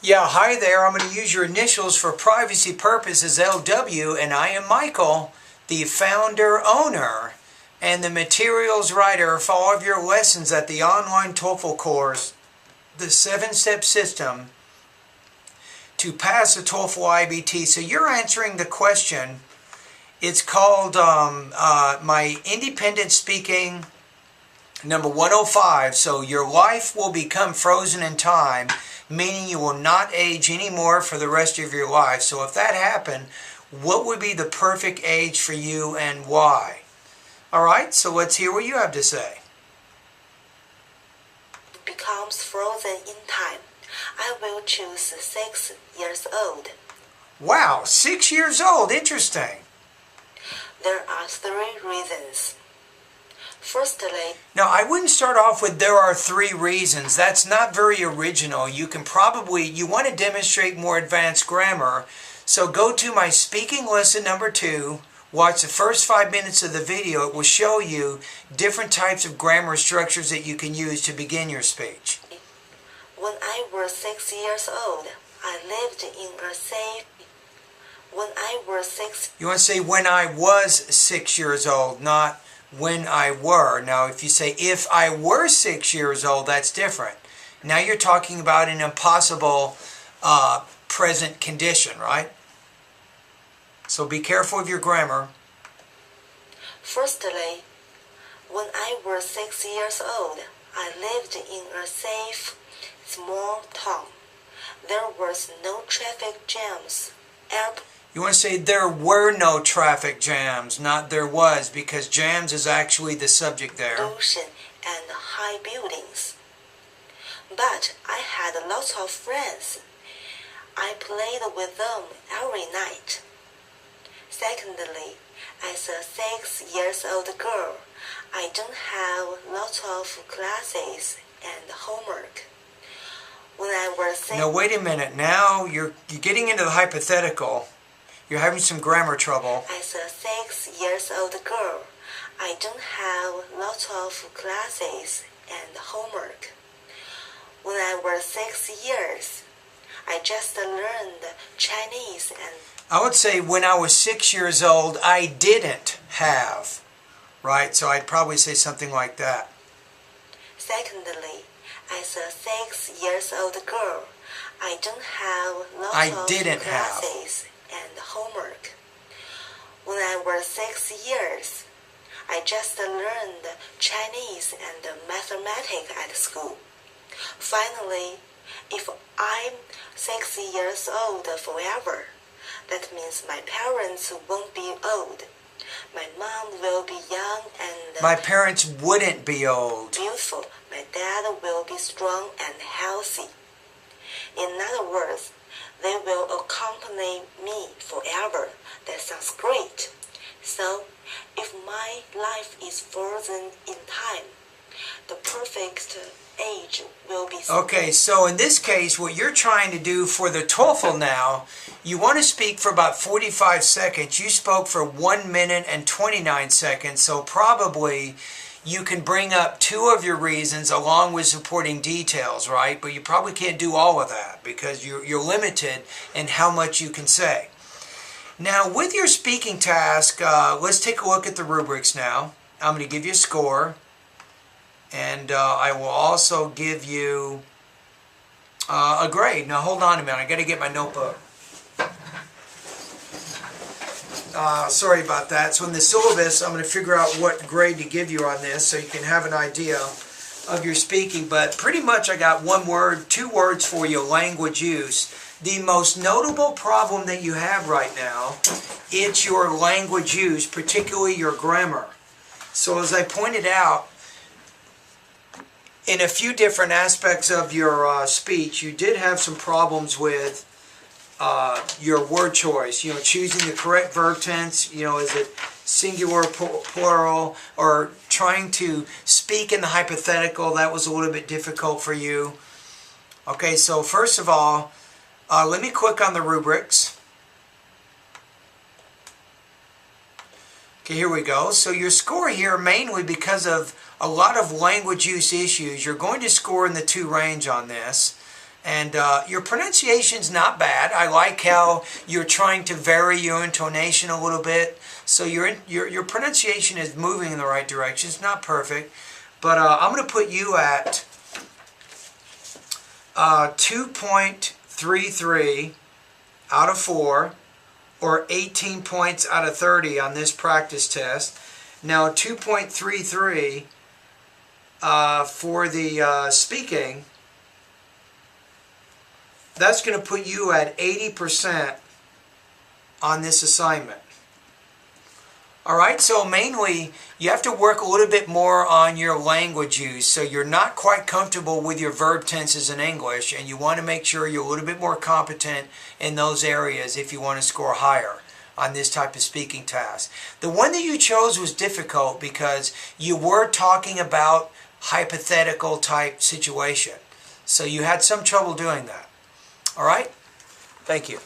Yeah, hi there. I'm going to use your initials for privacy purposes, LW, and I am Michael, the founder, owner, and the materials writer for all of your lessons at the online TOEFL course, the 7-step system to pass the TOEFL IBT. So you're answering the question. It's called my independent speaking number 105. So your life will become frozen in time, meaning you will not age anymore for the rest of your life. So if that happened, what would be the perfect age for you and why? Alright, so let's hear what you have to say. Becomes frozen in time. I will choose 6 years old. Wow, 6 years old. Interesting. There are 3 reasons. Firstly, now I wouldn't start off with there are 3 reasons. That's not very original. You want to demonstrate more advanced grammar. So go to my speaking lesson number 2. Watch the first 5 minutes of the video. It will show you different types of grammar structures that you can use to begin your speech. when I was 6 years old, I lived in a safe. When I was 6. You want to say when I was 6 years old, not when I were. Now, if you say if I were 6 years old, that's different. Now you're talking about an impossible present condition, right? So be careful of your grammar. Firstly, when I was 6 years old, I lived in a safe, small town. There was no traffic jams. You want to say there were no traffic jams, not there was, because jams is actually the subject there. Ocean and high buildings. But I had lots of friends. I played with them every night. Secondly, as a 6 years old girl, I don't have lots of classes and homework. When I was 6. Now wait a minute. Now you're getting into the hypothetical. You're having some grammar trouble. As a 6 years old girl, I don't have lots of classes and homework. When I was 6 years, I just learned Chinese and... I would say when I was 6 years old, I didn't have, right? So I'd probably say something like that. Secondly, as a 6 years old girl, I don't have lots of classes and homework. When I was 6 years, I just learned Chinese and mathematics at school. Finally, if I'm 6 years old forever, that means my parents won't be old. My mom will be young and... My parents wouldn't be old. Beautiful. My dad will be strong and healthy. In other words, they will accompany me forever. That sounds great. So, if my life is frozen in time, the perfect age will be... Okay, so in this case, what you're trying to do for the TOEFL now, you want to speak for about 45 seconds. You spoke for 1 minute and 29 seconds, so probably you can bring up 2 of your reasons along with supporting details, right? But you probably can't do all of that because you're limited in how much you can say. Now, with your speaking task, let's take a look at the rubrics now. I'm going to give you a score. And I will also give you a grade. Now hold on a minute, I got to get my notebook. Sorry about that. So in the syllabus, I'm going to figure out what grade to give you on this so you can have an idea of your speaking. But pretty much I got 2 words for you, language use. The most notable problem that you have right now, it's your language use, particularly your grammar. So as I pointed out, in a few different aspects of your speech, you did have some problems with your word choice. You know, choosing the correct verb tense. You know, is it singular, plural, or trying to speak in the hypothetical? That was a little bit difficult for you. Okay, so first of all, let me click on the rubrics. Okay, here we go. So your score here, mainly because of a lot of language use issues, you're going to score in the 2 range on this. And your pronunciation's not bad. I like how you're trying to vary your intonation a little bit. So your pronunciation is moving in the right direction. It's not perfect. But I'm going to put you at 2.33 out of 4, or 18 points out of 30 on this practice test. Now 2.33 for the speaking. That's going to put you at 80% on this assignment. Alright, so mainly you have to work a little bit more on your language use. So you're not quite comfortable with your verb tenses in English, and you want to make sure you're a little bit more competent in those areas if you want to score higher on this type of speaking task. The one that you chose was difficult because you were talking about hypothetical type situation. So you had some trouble doing that. All right? Thank you.